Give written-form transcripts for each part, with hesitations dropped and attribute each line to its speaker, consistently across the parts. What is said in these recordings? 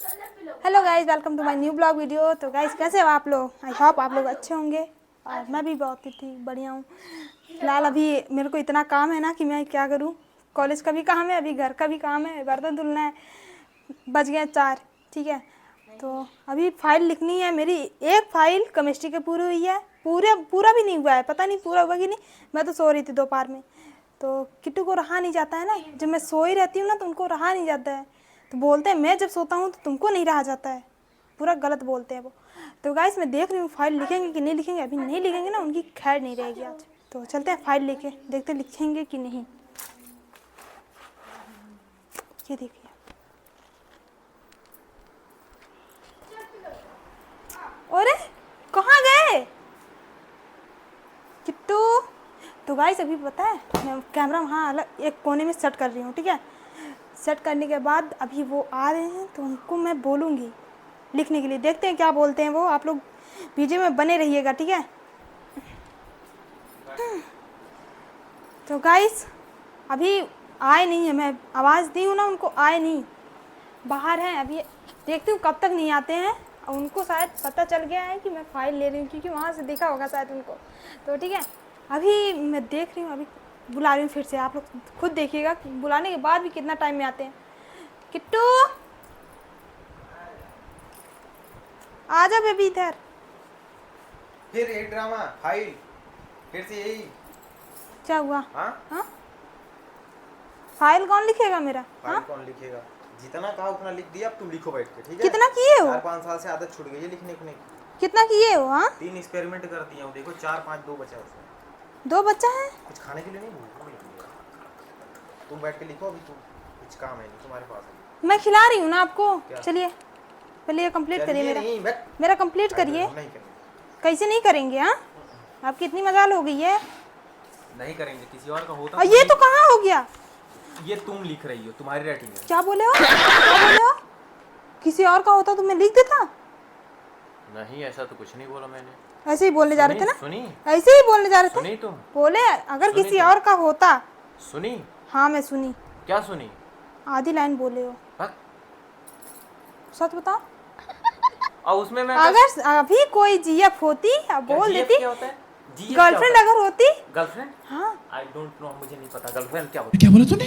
Speaker 1: Hello guys, welcome to my new blog video. तो guys कैसे हो आप लोग? आई होप आप लोग अच्छे होंगे और मैं भी बहुत ही ठीक बढ़िया हूँ। फिलहाल अभी मेरे को इतना काम है ना कि मैं क्या करूँ। कॉलेज का भी काम है, अभी घर का भी काम है, बर्तन धुलना है। बज गए 4, ठीक है। तो अभी फाइल लिखनी है मेरी। एक फाइल केमिस्ट्री की पूरी हुई है, पूरा भी नहीं हुआ है, पता नहीं पूरा हुआ कि नहीं। मैं तो सो रही थी दोपहर में, तो किट्टू को रहा नहीं जाता है ना। जब मैं सोई रहती हूँ ना तो उनको रहा नहीं जाता है, तो बोलते हैं मैं जब सोता हूँ तो तुमको नहीं रहा जाता है। पूरा गलत बोलते हैं वो। तो गाइस मैं देख रही हूँ फाइल लिखेंगे कि नहीं लिखेंगे। अभी नहीं लिखेंगे ना उनकी खैर नहीं रहेगी आज। तो चलते हैं फाइल लेके, देखते लिखेंगे कि नहीं। ये देखिए, अरे कहाँ गए किट्टू? तो गाइस अभी पता है मैं कैमरा वहाँ अलग एक कोने में सेट कर रही हूँ, ठीक है। सेट करने के बाद अभी वो आ रहे हैं तो उनको मैं बोलूँगी लिखने के लिए। देखते हैं क्या बोलते हैं वो। आप लोग वीडियो में बने रहिएगा, ठीक है। तो गाइस अभी आए नहीं है, मैं आवाज़ दी हूँ ना उनको, आए नहीं, बाहर हैं अभी। देखती हूँ कब तक नहीं आते हैं। और उनको शायद पता चल गया है कि मैं फ़ाइल ले रही हूँ, क्योंकि वहाँ से देखा होगा शायद उनको। तो ठीक है, अभी मैं देख रही हूँ, अभी बुला रही हूँ फिर से। आप लोग खुद देखिएगा बुलाने के बाद भी कितना टाइम में आते हैं। किट्टू आ जा बेबी इधर।
Speaker 2: फिर एक ड्रामा फाइल फिर से यही।
Speaker 1: क्या हुआ?
Speaker 2: हाँ,
Speaker 1: फाइल कौन लिखेगा मेरा?
Speaker 2: फाइल
Speaker 1: हाँ,
Speaker 2: कौन लिखेगा? जितना कहा उतना लिख दिया, अब तुम लिखो बैठ के, ठीक है।
Speaker 1: कितना किए हो?
Speaker 2: 4-5 साल से आदत छूट गई है लिखने की।
Speaker 1: कितना किए हो? हाँ,
Speaker 2: 3 एक्सपेरिमेंट कर दिया हूँ, देखो 4-5 2 बचा उसमें।
Speaker 1: 2 बच्चा है।
Speaker 2: कुछ खाने के लिए नहीं, भूख लगी है। तुम बैठ के लिखो, अभी तुम कुछ काम है नहीं तुम्हारे पास है।
Speaker 1: मैं खिला रही हूँ ना आपको।
Speaker 2: क्या?
Speaker 1: चलिए पहले ये कंप्लीट करिए
Speaker 2: चलिए
Speaker 1: मेरा।
Speaker 2: नहीं, बैठ।
Speaker 1: मेरा कंप्लीट करिए।
Speaker 2: नहीं करेंगे,
Speaker 1: कैसे नहीं करेंगे? हाँ, आपकी इतनी मजाल हो गई है।
Speaker 2: नहीं करेंगे। किसी और का होता
Speaker 1: और ये तो कहाँ हो गया?
Speaker 2: ये तुम लिख रही हो, तुम्हारी राइटिंग है।
Speaker 1: क्या बोले हो? क्या बोले हो? किसी और का होता तो मैं लिख देता।
Speaker 2: नहीं, ऐसा तो कुछ नहीं बोला मैंने।
Speaker 1: ऐसे ही बोलने जा रहे थे ना?
Speaker 2: सुनी?
Speaker 1: ऐसे ही बोलने जा रहे थे।
Speaker 2: सुनी तुम?
Speaker 1: बोले अगर
Speaker 2: सुनी
Speaker 1: किसी
Speaker 2: तुम?
Speaker 1: और का होता।
Speaker 2: सुनी?
Speaker 1: हाँ मैं सुनी।
Speaker 2: क्या सुनी?
Speaker 1: आधी लाइन बोले हो।
Speaker 2: हाँ?
Speaker 1: सच बताओ।
Speaker 2: और उसमें मैं
Speaker 1: अगर अभी कोई जीएफ होती अब बोल देती।
Speaker 2: क्या होता है?
Speaker 1: गर्लफ्रेंड अगर होती।
Speaker 2: गर्लफ्रेंड?
Speaker 1: हाँ,
Speaker 2: आई डोंट नो, मुझे नहीं पता गर्लफ्रेंड क्या होती है।
Speaker 3: क्या बोला तूने?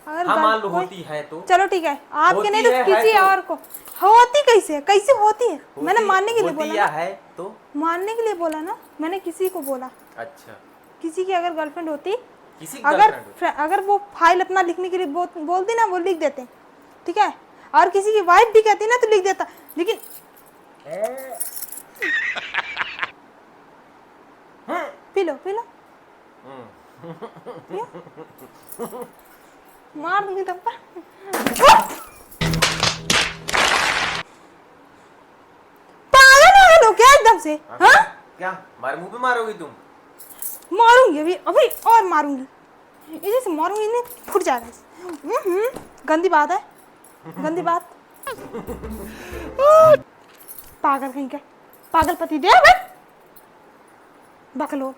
Speaker 1: अगर
Speaker 2: हाँ, मान लो
Speaker 1: कोई-
Speaker 2: होती है तो।
Speaker 1: चलो ठीक है, आपके
Speaker 2: होती
Speaker 1: नहीं तो
Speaker 2: है
Speaker 1: किसी
Speaker 2: तो।
Speaker 1: और को होती। कैसे कैसे होती है? मैंने मानने के लिए
Speaker 2: होती
Speaker 1: बोला
Speaker 2: या
Speaker 1: ना।
Speaker 2: है तो।
Speaker 1: मानने के लिए बोला ना मैंने, किसी को बोला।
Speaker 2: अच्छा,
Speaker 1: किसी की अगर गर्लफ्रेंड होती,
Speaker 2: किसी की
Speaker 1: अगर
Speaker 2: गर्लफ्रेंड होती।
Speaker 1: अगर वो फाइल अपना लिखने के लिए बोलती ना, वो लिख देते, ठीक है। और किसी की वाइफ भी कहती ना तो लिख देता, लेकिन पी लो पी लो। पियो। मार दूंगी तब पर। पागल हो क्या एकदम से? हाँ,
Speaker 2: क्या मारे मुंह पे मारोगी तुम?
Speaker 1: मारूंगी अभी अभी और मारूंगी। इसी से मारूंगी, नहीं फूट जाएगा। गंदी बात है, गंदी बात। पागल कहीं का, पागल पति दे बकलो।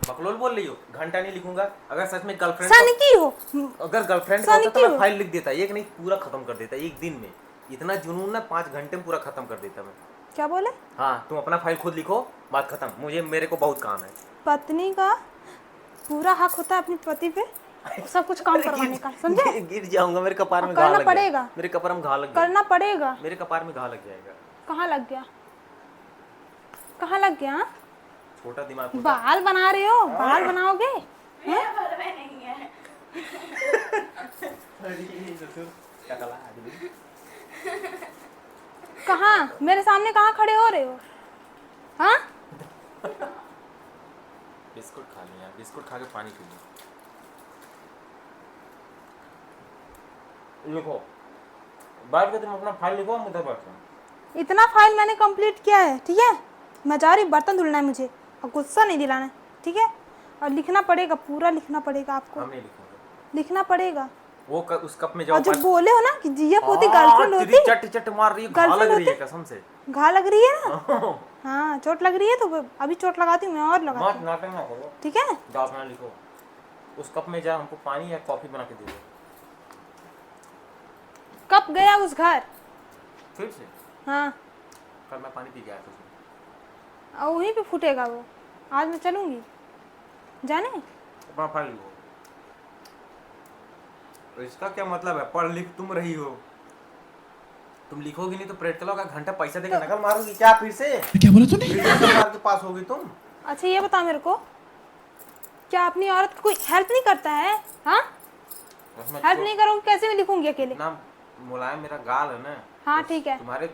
Speaker 2: बकलोल बोल रही हो? घंटा नहीं लिखूंगा। अगर सच में गर्लफ्रेंड
Speaker 1: सन की हो।
Speaker 2: अगर गर्लफ्रेंड का होता तो मैं फाइल लिख देता, एक नहीं पूरा खत्म कर देता एक दिन में। इतना जुनून ना 5 घंटे में पूरा खत्म कर देता मैं।
Speaker 1: क्या बोले?
Speaker 2: हाँ, तुम अपना फाइल खुद लिखो, बात खत्म। मेरे को बहुत काम है।
Speaker 1: पत्नी का पूरा हक होता है अपने पति पे सब कुछ काम करवाने का, समझे?
Speaker 2: गिर जाऊंगा, मेरे कपार में घा
Speaker 1: करना
Speaker 2: लग
Speaker 1: पड़ेगा।
Speaker 2: गया। मेरे कपार में घा लग गया।
Speaker 1: करना पड़ेगा।
Speaker 2: मेरे कपार में घा लग जाएगा।
Speaker 1: कहाँ लग गया? कहाँ लग गया? हाँ?
Speaker 2: छोटा दिमाग होता।
Speaker 1: बाल बना रहे हो? बाल बनाओगे? हैं? कहाँ मेरे सामने कहाँ खड़े हो रहे हो? हाँ,
Speaker 2: बिस्कुट खा लिया, बिस्कुट खा के पानी पी लिया। लिखो, बैठ के तुम अपना फाइल लिखो, हम उधर बैठते हैं।
Speaker 1: इतना फाइल मैंने कंप्लीट किया है, ठीक है। मैं जा रही, बर्तन धुलना है मुझे और गुस्सा नहीं दिलाना है, ठीक है। और लिखना पड़ेगा, पूरा लिखना पड़ेगा आपको।
Speaker 2: हम नहीं लिखेंगे।
Speaker 1: लिखना पड़ेगा।
Speaker 2: वो उस कप में जाओ।
Speaker 1: और जब बोले हो ना कि जीएफ होती, गर्लफ्रेंड होती,
Speaker 2: चट चट मार रही है, घा लग रही है कसम से।
Speaker 1: घा लग रही है ना? हाँ, चोट लग रही है तो अभी चोट लगाती हूँ मैं, और लगाती
Speaker 2: मत
Speaker 1: हूँ,
Speaker 2: नाटक ना करो,
Speaker 1: ठीक है।
Speaker 2: जाओ अपना लिखो। उस कप में जा, हमको पानी या कॉफी बना के दे दो।
Speaker 1: कब गया उस घर?
Speaker 2: फिर से
Speaker 1: हाँ,
Speaker 2: कल मैं पानी पी के आया था उसमें।
Speaker 1: और वहीं पे फूटेगा वो। आज मैं चलूंगी जाने।
Speaker 2: अपना फाइल लिखो। तो इसका क्या मतलब है? पढ़ लिख तुम रही हो, तुम लिखोगी नहीं तो प्रैक्टिकल का घंटा पैसा देकर नकल मारोगी क्या? फिर से
Speaker 3: क्या बोला तूने?
Speaker 2: मार के पास होगी तुम।
Speaker 1: अच्छा ये बता मेरे को, क्या अपनी औरत को कोई हेल्प नहीं करता है? हाँ,
Speaker 2: उसमें
Speaker 1: हेल्प नहीं करोगे कैसे मैं लिखूंगी अकेले?
Speaker 2: ना मुलायम मेरा गाल है ना।
Speaker 1: हाँ ठीक है।
Speaker 2: तुम्हारे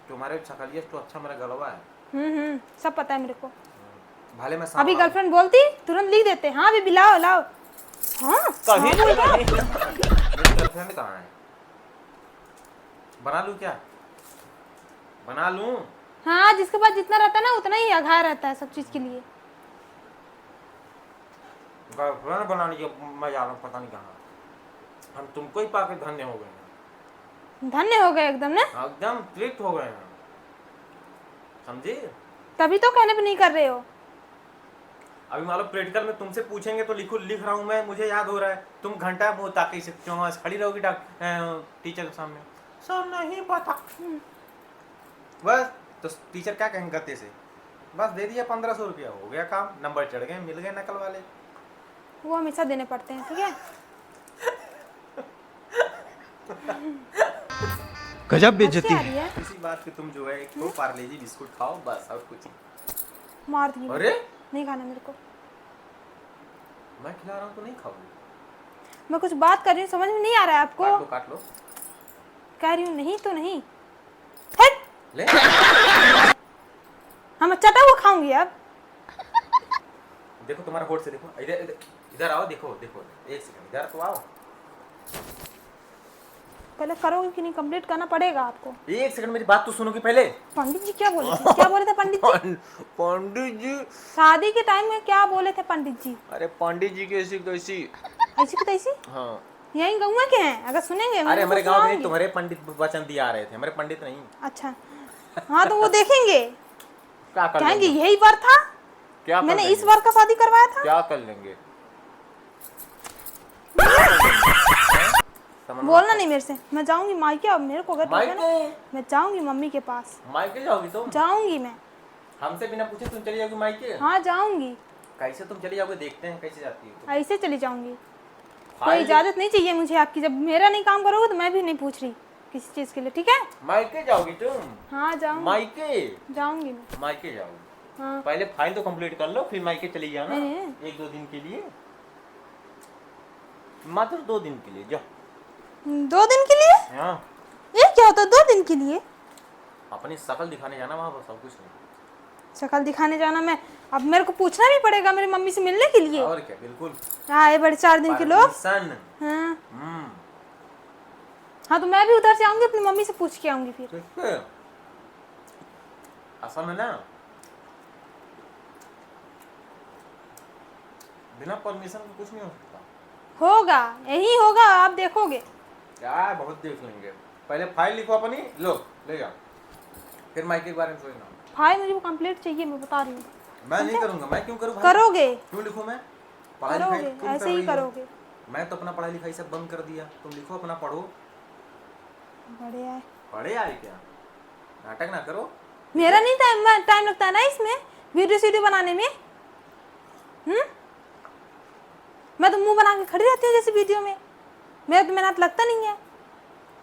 Speaker 2: तुम्हारे शकलिए तो अच्छा मेरा गलवा है।
Speaker 1: सब पता है मेरे को।
Speaker 2: भाले में
Speaker 1: अभी गर्लफ्रेंड बोलती तुरंत लिख देते। हाँ अभी लाओ लाओ। हाँ
Speaker 2: कहीं
Speaker 1: हाँ, बोल रहा।
Speaker 2: मेरी गर्लफ्रेंड कहाँ है? बना लूं क्या? बना लूं?
Speaker 1: हाँ जिसके पास जितना रहता है ना उतना ही आघार रहता है सब चीज के लिए।
Speaker 2: गर्लफ्रेंड बनाने की मैं जा रहा हूँ पता नहीं कहाँ। हम तुमको ही पाके धन्य हो गए हैं।
Speaker 1: धन्य हो गए एकदम ना।
Speaker 2: एकदम तृप्त हो गए हैं, समझे?
Speaker 1: तभी तो कहने पे नहीं कर रहे हो।
Speaker 2: अभी मान लो प्रैक्टिकल में तुमसे पूछेंगे तो लिख रहा हूँ मैं, मुझे याद हो रहा है। तुम घंटा मुँह ताकि से क्यों खड़ी रहोगी टीचर के सामने? सर नहीं पता। बस तो टीचर क्या कहेंगे गत्ते से? बस दे दिया 1500 रुपया, हो गया काम, नंबर चढ़ गए, मिल गए नकल वाले।
Speaker 1: वो हमेशा देने पड़ते हैं, ठीक है?
Speaker 3: गजब बेइज्जती
Speaker 1: हंसी आ
Speaker 3: है।
Speaker 1: रही है।
Speaker 2: इसी बात पे तुम जो है एक तो पार्ले जी बिस्कुट खाओ बस, और कुछ नहीं।
Speaker 1: मार दी।
Speaker 2: अरे
Speaker 1: नहीं खाना मेरे को।
Speaker 2: मैं खिला रहा हूँ तो नहीं खाओगी?
Speaker 1: मैं कुछ बात कर रही हूँ, समझ में नहीं आ रहा है आपको?
Speaker 2: काट लो।
Speaker 1: कह रही हूँ नहीं तो नहीं। हट!
Speaker 2: ले
Speaker 1: हाँ मैं चटा हुआ खाऊंगी अब।
Speaker 2: देखो तुम्हारा होठ से देखो, इधर इधर आओ, देखो देखो, एक सेकंड इधर तो आओ।
Speaker 1: पहले करोगे कि नहीं, कंप्लीट करना पड़ेगा आपको।
Speaker 2: एक सेकंड मेरी बात तो सुनोगी पहले।
Speaker 1: पंडित जी क्या बोले थे? क्या बोले थे पंडित जी?
Speaker 2: पंडित जी
Speaker 1: शादी के टाइम में क्या बोले थे पंडित जी?
Speaker 2: अरे पंडित जी कैसी कैसी?
Speaker 1: ऐसी की तैसी?
Speaker 2: हाँ
Speaker 1: यही गाँव के हैं, अगर सुनेंगे
Speaker 2: अरे हमारे गांव में नहीं, तुम्हारे पंडित वचन दिया रहे थे, हमारे पंडित नहीं।
Speaker 1: अच्छा हाँ तो वो देखेंगे,
Speaker 2: क्या कर
Speaker 1: कहेंगे
Speaker 2: लेंगे?
Speaker 1: यही बार था,
Speaker 2: क्या कर
Speaker 1: मैंने
Speaker 2: लेंगे?
Speaker 1: इस बार का शादी करवाया था।
Speaker 2: क्या कर लेंगे?
Speaker 1: बोलना नहीं मेरे से। मैं जाऊंगी मायके, अब मेरे को अगर टोके ना,
Speaker 2: मायके?
Speaker 1: मैं जाऊंगी मम्मी के पास।
Speaker 2: मायके जाओगी तुम?
Speaker 1: जाऊंगी मैं।
Speaker 2: हमसे बिना पूछे तुम चली जाओगी मायके?
Speaker 1: हाँ जाऊंगी।
Speaker 2: कैसे तुम चली जाओगे? देखते हैं कैसे जाती हो तुम।
Speaker 1: ऐसे चली जाऊंगी। कोई
Speaker 2: फाइल-
Speaker 1: इजाजत नहीं चाहिए मुझे आपकी। जब मेरा नहीं काम करोगे तो मैं भी नहीं पूछ रही किसी चीज के लिए, ठीक है?
Speaker 2: मायके जाओगी तुम?
Speaker 1: हाँ जाऊंगी।
Speaker 2: मायके
Speaker 1: जाऊंगी मैं।
Speaker 2: मायके जाओगी?
Speaker 1: हाँ
Speaker 2: पहले फाइल तो कंप्लीट कर लो, फिर मायके चली जाना।
Speaker 1: नहीं।
Speaker 2: 1-2 दिन के लिए, मात्र 2 दिन के लिए जाओ।
Speaker 1: 2 दिन के लिए?
Speaker 2: हाँ
Speaker 1: ये क्या होता है 2 दिन के लिए?
Speaker 2: अपनी शकल दिखाने जाना वहाँ पर, सब कुछ नहीं।
Speaker 1: शक्ल दिखाने जाना? मैं अब मेरे को पूछना भी पड़ेगा मेरी मम्मी से मिलने के लिए?
Speaker 2: और क्या, बिल्कुल।
Speaker 1: आए बड़े 4 दिन के लोग।
Speaker 2: सन
Speaker 1: हाँ हाँ तो मैं भी उधर से आऊंगी, अपनी मम्मी से पूछ के आऊंगी फिर।
Speaker 2: असल में ना बिना परमिशन के कुछ नहीं हो सकता।
Speaker 1: होगा, यही होगा, आप देखोगे।
Speaker 2: क्या बहुत देख लेंगे। पहले फाइल लिखो अपनी, लो ले जाओ, फिर माइक के बारे में सोचना।
Speaker 1: फाइल मुझे कंप्लीट चाहिए, मैं बता रही हूँ।
Speaker 2: मैं नहीं करूंगा। मैं क्यों करूँ भाई?
Speaker 1: करोगे
Speaker 2: क्यों लिखूं मैं? पढ़ाई लिखाई
Speaker 1: करोगे,
Speaker 2: तुम कर
Speaker 1: ऐसे ही
Speaker 2: रही हो।
Speaker 1: करोगे।
Speaker 2: मैं तो अपना पढ़ाई लिखाई सब बंद कर दिया। तुम लिखो अपना, पढ़ो।
Speaker 1: बढ़िया है।
Speaker 2: पढ़े आए क्या? नाटक ना करो।
Speaker 1: मेरा नहीं टाइम लगता है ना इसमें, वीडियो बनाने में। मैं तो मुंह बना के खड़ी रहती हूँ जैसे वीडियो में। मेरा तो मेहनत लगता नहीं है।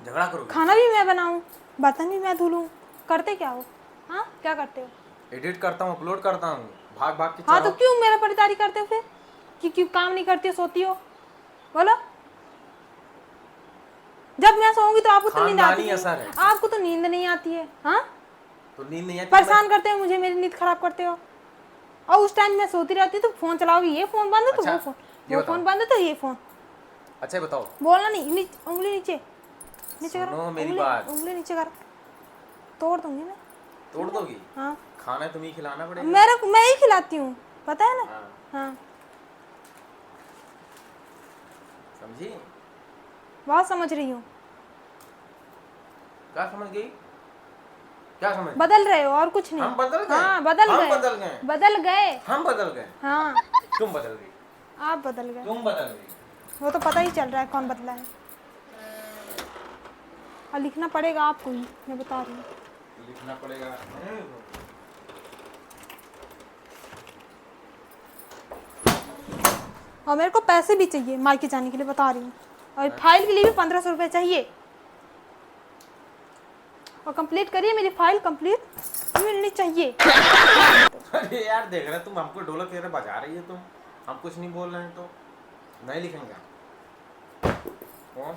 Speaker 2: झगड़ा करोगे?
Speaker 1: खाना भी मैं बनाऊं, बर्तन भी मैं धुलूं। करते क्या हो? हाँ क्या करते हो?
Speaker 2: एडिट करता हूँ, अपलोड करता हूँ, भाग भाग के
Speaker 1: हाँ तो
Speaker 2: चलाओ।
Speaker 1: क्यों मेरा परेशानी करते हो फिर? कि क्यों काम नहीं करती हो, सोती हो? बोलो। जब मैं सोऊंगी तो आपको तो नींद आती
Speaker 2: खानदानी असर है।
Speaker 1: है। आपको तो नींद नहीं आती है। हाँ
Speaker 2: तो नींद नहीं आती?
Speaker 1: परेशान करते हो मुझे, मेरी नींद खराब करते हो। और उस टाइम मैं सोती रहती तो फोन चलाओगी, ये फोन बंद है तो
Speaker 2: अच्छा,
Speaker 1: वो फोन,
Speaker 2: ये
Speaker 1: वो
Speaker 2: बताओ।
Speaker 1: फोन बंद है तो ये फोन।
Speaker 2: अच्छा ये बताओ,
Speaker 1: बोलना नहीं, उंगली नीचे नीचे करो।
Speaker 2: सुनो मेरी
Speaker 1: उंगली-
Speaker 2: बात।
Speaker 1: उंगली नीचे करो, तोड़ दूंगी मैं।
Speaker 2: तोड़ दोगी?
Speaker 1: हाँ
Speaker 2: खाना तुम्हें खिलाना पड़ेगा।
Speaker 1: मैं ही खिलाती हूँ, पता है ना?
Speaker 2: हाँ,
Speaker 1: हाँ
Speaker 2: समझी?
Speaker 1: बहुत समझ रही हूँ।
Speaker 2: क्या समझ गई? क्या समझ?
Speaker 1: बदल रहे हो और कुछ नहीं।
Speaker 2: हम बदल गए?
Speaker 1: हाँ बदल
Speaker 2: हम
Speaker 1: गए।
Speaker 2: बदल गए?
Speaker 1: बदल गए।
Speaker 2: हम बदल गए?
Speaker 1: हाँ
Speaker 2: तुम बदल गई?
Speaker 1: आप बदल गए।
Speaker 2: तुम बदल गई?
Speaker 1: वो तो पता ही चल रहा है कौन बदला है। और लिखना पड़ेगा आपको ही, मैं बता रही हूँ।
Speaker 2: लिखना पड़ेगा।
Speaker 1: और मेरे को पैसे भी चाहिए मायके जाने के लिए, बता रही हूँ। और फाइल के लिए भी 1500 रुपये चाहिए। और कंप्लीट करिए, मेरी फाइल कंप्लीट मिलनी चाहिए।
Speaker 2: अरे यार देख रहे तुम हमको ढोलक तेरे बजा रही है तुम, हम कुछ नहीं बोल रहे हैं तो नहीं लिखेंगे।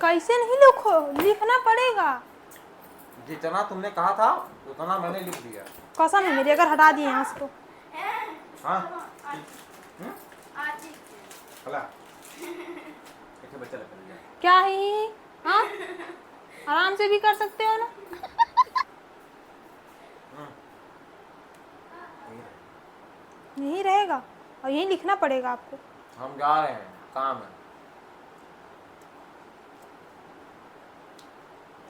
Speaker 1: कैसे नहीं लिखो, लिखना पड़ेगा।
Speaker 2: जितना तुमने कहा था उतना मैंने लिख दिया।
Speaker 1: कसम है मेरी, अगर हटा दिए यहाँ से तो।
Speaker 2: हाँ भला एक बच्चा लग गया।
Speaker 1: क्या है? हाँ आराम से भी कर सकते हो ना। यही रहेगा और यही लिखना पड़ेगा आपको।
Speaker 2: हम जा रहे हैं, काम है।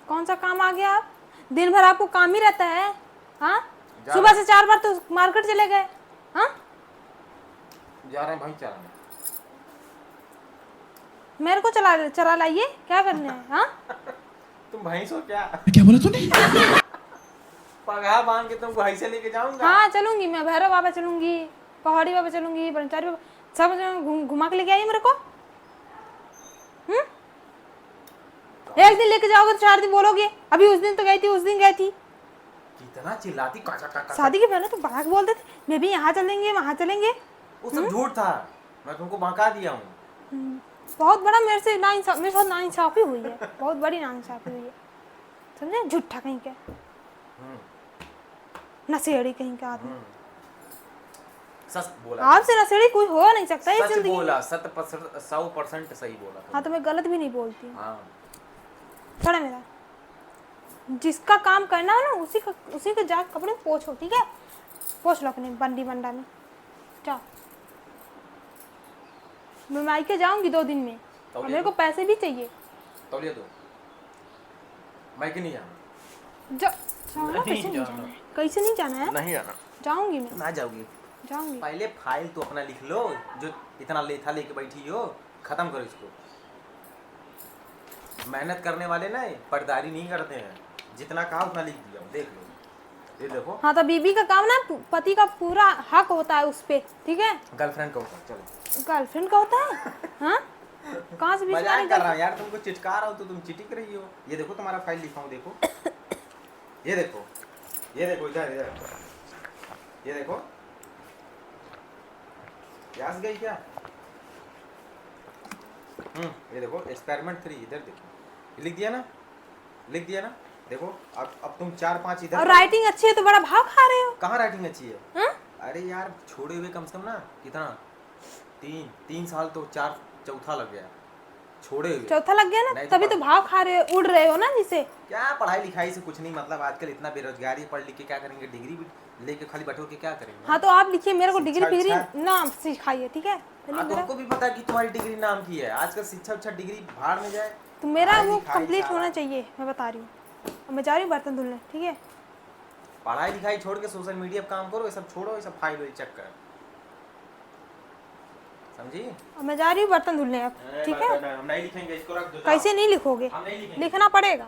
Speaker 1: कौन सा काम आ गया? आप दिन भर आपको काम ही रहता है। हाँ
Speaker 2: जा
Speaker 1: सुबह से 4 बार तो मार्केट चले गए। हाँ
Speaker 2: जा रहे हैं भाई चलाने।
Speaker 1: मेरे को चला लाइए, क्या करने है? हाँ
Speaker 2: तुम भैंस हो क्या?
Speaker 3: क्या बोला तूने?
Speaker 2: पगहा बांध के तुमको भैंस से लेके जाऊंगा।
Speaker 1: हाँ चलूंगी मैं, भैरव बाबा चलूंगी, पहाड़ी बाबा चलूंगी, ब्रह्मचारी बाबा, सब जगह घुमा के लेके आइए मेरे को। एक दिन लेके जाओगे तो 4 दिन बोलोगे अभी उस दिन तो गई थी, उस दिन गई थी।
Speaker 2: कितना चिल्लाती काका।
Speaker 1: शादी के पहले तो बड़ा बोलते थे, मैं भी यहाँ चलेंगे वहाँ चलेंगे।
Speaker 2: वो सब झूठ था, मैं तुमको बहका दिया हूँ।
Speaker 1: बहुत बड़ा मेरे साथ नाइंसाफी हुई है, बहुत बड़ी नाइंसाफी हुई है, समझे? झूठा कहीं के, नशेड़ी कहीं का आदमी।
Speaker 2: सच बोला,
Speaker 1: आपसे नशेड़ी कोई हो नहीं सकता इस
Speaker 2: सच
Speaker 1: जिंदगी में।
Speaker 2: बोला, 100% सही बोला।
Speaker 1: हाँ तो मैं गलत भी नहीं बोलती हूँ।
Speaker 2: हाँ
Speaker 1: छोड़ा मेरा, जिसका काम करना हो ना उसी के जाके कपड़े पोछो, ठीक है? पोछ लो अपने बंडी बंडा में। जाओ, मैं मायके जाऊंगी 2 दिन में और मेरे को पैसे भी चाहिए।
Speaker 2: तौलिया दो, मायके नहीं जाना।
Speaker 1: जाना कैसे नहीं जाना है? कैसे नहीं जाना है?
Speaker 2: नहीं जाना।
Speaker 1: जाऊंगी मैं,
Speaker 2: ना जाओगी?
Speaker 1: जाऊंगी।
Speaker 2: पहले फाइल तो अपना लिख लो, जो इतना लेथा लेके बैठी हो, खत्म करो इसको। मेहनत करने वाले ना पर्दारी नहीं करते हैं, जितना कहा उतना लिख दिया। देख लो, ये देखो।
Speaker 1: हाँ तो बीबी का काम ना, पति का पूरा हक होता है उस पे, ठीक है?
Speaker 2: गर्लफ्रेंड का होता है। चलो,
Speaker 1: गर्लफ्रेंड का होता है? हाँ कहाँ से
Speaker 2: मजाक कर रहा हूँ यार, तुमको चिटका रहा हूँ तो तुम चिटिक रही हो। ये देखो तुम्हारा फाइल लिखा हूँ, देखो ये देखो, ये देखो, इधर ये देखो, प्यास गई क्या? ये देखो एक्सपेरिमेंट 3, इधर देखो, लिख दिया ना, लिख दिया ना। देखो अब तुम 4-5 इधर।
Speaker 1: और राइटिंग अच्छी है तो बड़ा भाव खा रहे हो।
Speaker 2: कहाँ राइटिंग अच्छी है?
Speaker 1: हाँ?
Speaker 2: अरे यार छोड़े हुए कम से कम ना कितना, 3 साल तो 4 चौथा लग गया, छोड़े हुए।
Speaker 1: चौथा लग गया ना, तभी तो भाव खा रहे हो, उड़ रहे हो ना जिसे।
Speaker 2: क्या पढ़ाई लिखाई से कुछ नहीं मतलब, आजकल इतना बेरोजगारी, पढ़ लिख के क्या करेंगे? डिग्री भी लेके खाली बैठो के क्या करेंगे?
Speaker 1: हाँ तो आप लिखिए, मेरे को डिग्री नाम सिखाइए, ठीक है?
Speaker 2: हाँ, तुमको भी पता है कि तुम्हारी डिग्री नाम की है। आजकल शिक्षा उच्छा डिग्री भाड़ में जाए
Speaker 1: तो मेरा
Speaker 2: पढ़ाई
Speaker 1: वो
Speaker 2: लिखाई
Speaker 1: कंप्लीट
Speaker 2: सारा।
Speaker 1: होना चाहिए, मैं बता रही हूँ। अब मैं जा रही हूँ बर्तन धुलने, ठीक है?
Speaker 2: पढ़ाई लिखाई छोड़ के सोशल मीडिया पे काम करो, ये सब छोड़ो, ये सब फाइल वाइल चेक कर, समझी?
Speaker 1: अब मैं जा रही हूँ बर्तन धुलने अब, ठीक है?
Speaker 2: हम नहीं लिखेंगे इसको, रख दो।
Speaker 1: कैसे नहीं लिखोगे?
Speaker 2: हम नहीं लिखेंगे।
Speaker 1: लिखना पड़ेगा।